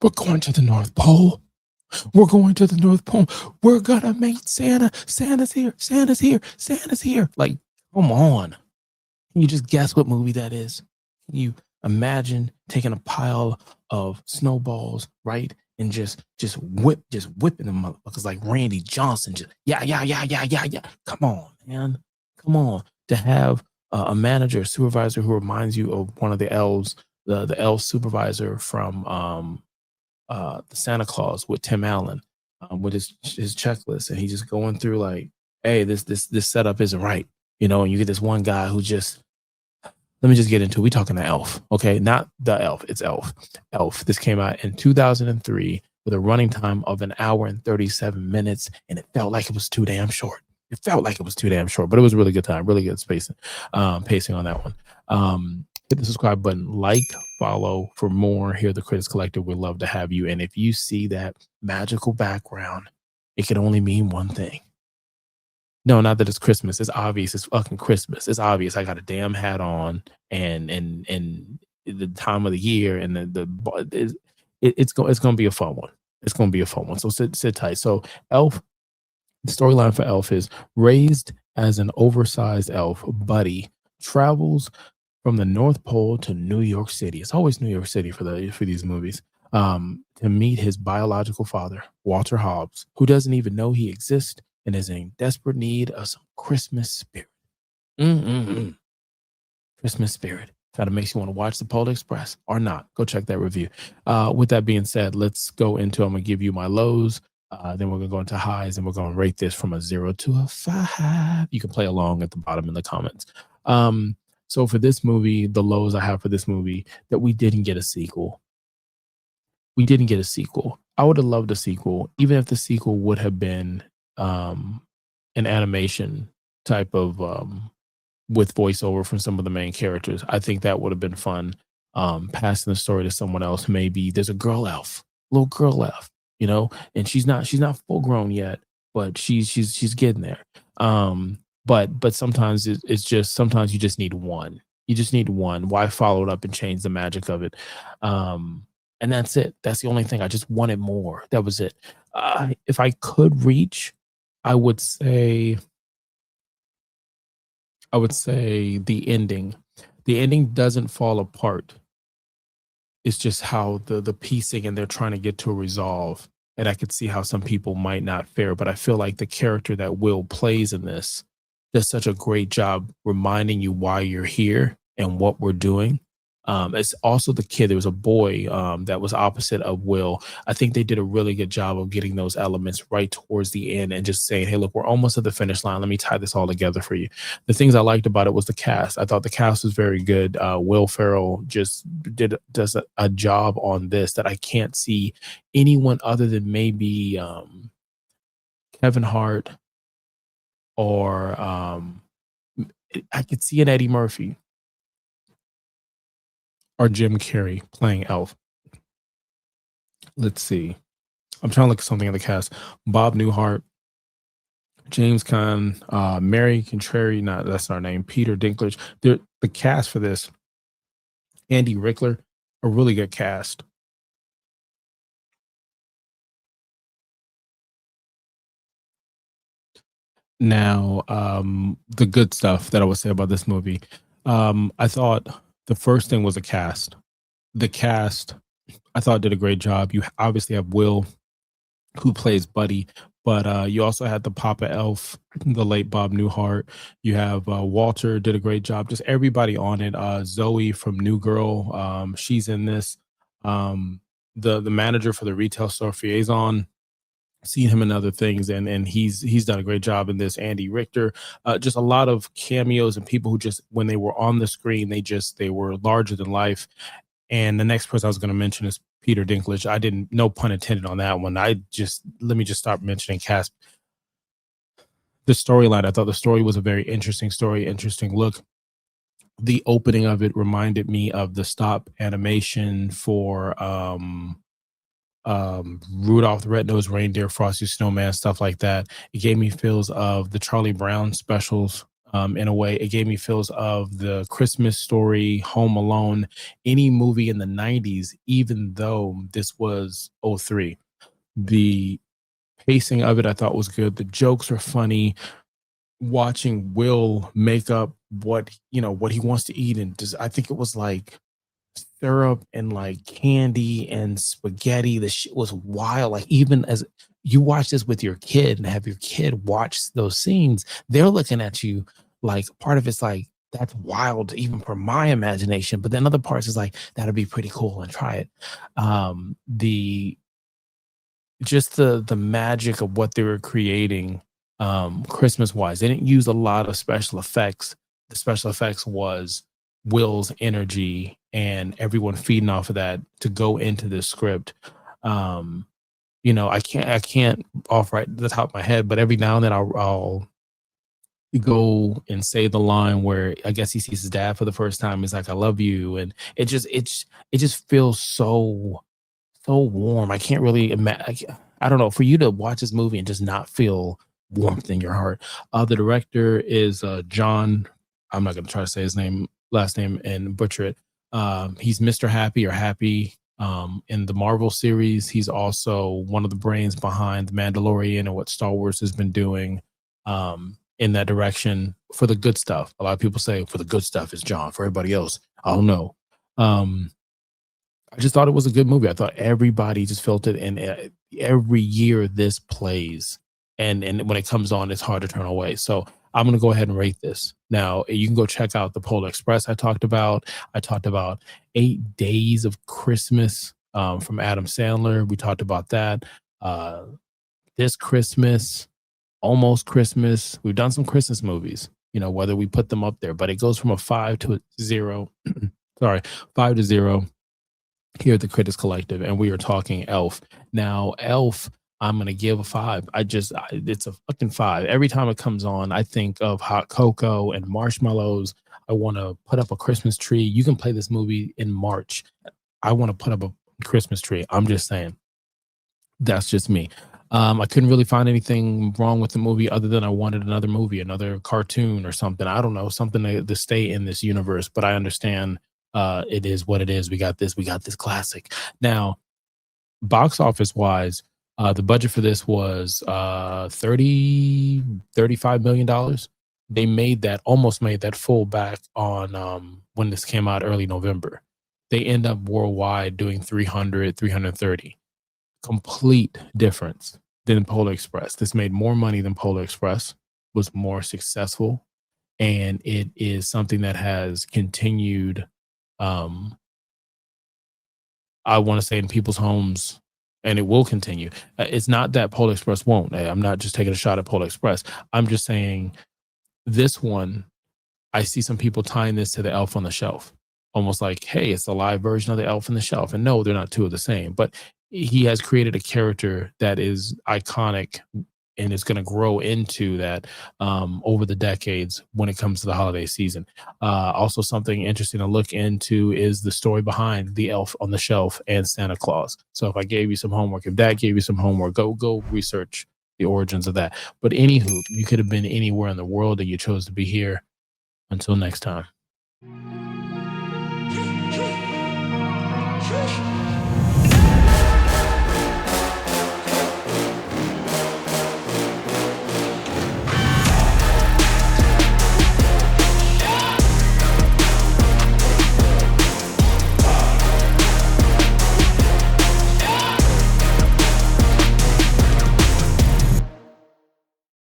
We're going to the North Pole. We're going to the North Pole. We're gonna meet Santa. Santa's here. Santa's here. Santa's here. Like, come on. Can you just guess what movie that is? Can you imagine taking a pile of snowballs, right? And just whipping them motherfuckers like Randy Johnson. Just yeah. Come on, man. Come on. To have a manager, a supervisor who reminds you of one of the elves, the elf supervisor from the Santa Claus with Tim Allen, with his checklist, and he's just going through like, hey, this setup isn't right, and you get this one guy who just, let me just get into it. We talking the Elf, okay? Not the Elf, it's Elf. Elf. This came out in 2003 with a running time of 1 hour and 37 minutes, and it felt like it was too damn short. It felt like it was too damn short, but it was a really good time, really good pacing on that one. Hit the subscribe button, like, follow for more. Here, the Critics Collective would love to have you. And if you see that magical background, it can only mean one thing. No, not that it's Christmas. It's obvious. It's fucking Christmas. It's obvious. I got a damn hat on, and the time of the year, and it's gonna be a fun one. It's gonna be a fun one. So sit tight. So Elf. The storyline for Elf is raised as an oversized elf, Buddy travels from the North Pole to New York City. It's always New York City for these movies. To meet his biological father, Walter Hobbs, who doesn't even know he exists and is in desperate need of some Christmas spirit. Christmas spirit. Kind of makes you want to watch the Polar Express or not. Go check that review. With that being said, let's go into, I'm going to give you my lows. Then we're going to go into highs, and we're going to rate this from a 0 to a 5. You can play along at the bottom in the comments. So for this movie, the lows I have for this movie, that we didn't get a sequel. We didn't get a sequel. I would have loved a sequel, even if the sequel would have been an animation type of with voiceover from some of the main characters. I think that would have been fun. Passing the story to someone else. Maybe there's a girl elf, little girl elf, and she's not full grown yet, but she's getting there. But sometimes it's just, sometimes you just need one. You just need one. Why follow it up and change the magic of it? And that's it. That's the only thing. I just wanted more. That was it. If I could reach, I would say the ending. The ending doesn't fall apart. It's just how the piecing, and they're trying to get to a resolve. And I could see how some people might not fare, but I feel like the character that Will plays in this does such a great job reminding you why you're here and what we're doing. It's also the kid. There was a boy that was opposite of Will. I think they did a really good job of getting those elements right towards the end and just saying, hey, look, we're almost at the finish line. Let me tie this all together for you. The things I liked about it was the cast. I thought the cast was very good. Will Ferrell just does a job on this that I can't see anyone other than maybe Kevin Hart, or I could see an Eddie Murphy or Jim Carrey playing Elf. Let's see. I'm trying to look at something in the cast. Bob Newhart, James Caan, Mary Contrary, that's not her name, Peter Dinklage. The cast for this, Andy Rickler, a really good cast. Now, the good stuff that I would say about this movie, I thought the first thing was the cast. The cast, I thought, did a great job. You obviously have Will, who plays Buddy, but you also had the Papa Elf, the late Bob Newhart. You have Walter, did a great job. Just everybody on it. Zoe from New Girl, she's in this. The manager for the retail store, Faison, seen him in other things, and he's done a great job in this. Andy Richter, just a lot of cameos and people who just, when they were on the screen, they were larger than life. And the next person I was going to mention is Peter Dinklage. I didn't, no pun intended on that one. Let me just start mentioning cast. The storyline, I thought the story was a very interesting story, interesting look. The opening of it reminded me of the stop animation for Rudolph the Red-Nosed Reindeer, Frosty Snowman, stuff like that. It gave me feels of the Charlie Brown specials, In a way. It gave me feels of the Christmas Story, Home Alone, any movie in the 90s, even though this was '03. The pacing of it I thought was good. The jokes were funny. Watching Will make up what he wants to eat, and just I think it was like syrup and like candy and spaghetti. The shit was wild. Like, even as you watch this with your kid and have your kid watch those scenes, they're looking at you like, part of it's like, that's wild even for my imagination. But then other parts is like, that'd be pretty cool and try it. The just the magic of what they were creating, Christmas wise. They didn't use a lot of special effects. The special effects was Will's energy and everyone feeding off of that to go into this script. um I can't off right at the top of my head, but every now and then I'll go and say the line where I guess he sees his dad for the first time. He's like, "I love you," and it just feels so warm. I can't really imagine. I don't know. For you to watch this movie and just not feel warmth in your heart. The director is John. I'm not going to try to say his last name, and butcher it. He's Mr. Happy or Happy in the Marvel series. He's also one of the brains behind The Mandalorian and what Star Wars has been doing in that direction for the good stuff. A lot of people say for the good stuff is John. For everybody else, I don't know. Um, I just thought it was a good movie. I thought everybody just felt it, and every year this plays, and when it comes on, it's hard to turn away. So I'm gonna go ahead and rate this. Now you can go check out the Polar Express I talked about. I talked about 8 Days of Christmas from Adam Sandler. We talked about that. Uh, this Christmas, Almost Christmas. We've done some Christmas movies. Whether we put them up there, but it goes from a 5 to a 0. Sorry, 5 to 0 here at the Critics Collective, and we are talking Elf. Now, Elf, I'm gonna give a 5. It's a fucking 5. Every time it comes on, I think of hot cocoa and marshmallows. I want to put up a Christmas tree. You can play this movie in March. I want to put up a Christmas tree. I'm just saying. That's just me. I couldn't really find anything wrong with the movie other than I wanted another movie, another cartoon or something. I don't know, something to stay in this universe. But I understand it is what it is. We got this classic. Now, box office wise, the budget for this was 35 million dollars. They almost made that full back on when this came out early November. They end up worldwide doing 330. Complete difference than Polar Express. This made more money than Polar Express, was more successful, and it is something that has continued. Um, I want to say in people's homes, and it will continue. It's not that Polar Express won't. I'm not just taking a shot at Polar Express. I'm just saying this one. I see some people tying this to the Elf on the Shelf, almost like, hey, it's a live version of the Elf on the Shelf. And no, they're not two of the same. But he has created a character that is iconic and is going to grow into that over the decades when it comes to the holiday season. Also, something interesting to look into is the story behind the Elf on the Shelf and Santa Claus. So, if I gave you some homework, if that gave you some homework, go research the origins of that. But anywho, you could have been anywhere in the world and you chose to be here. Until next time.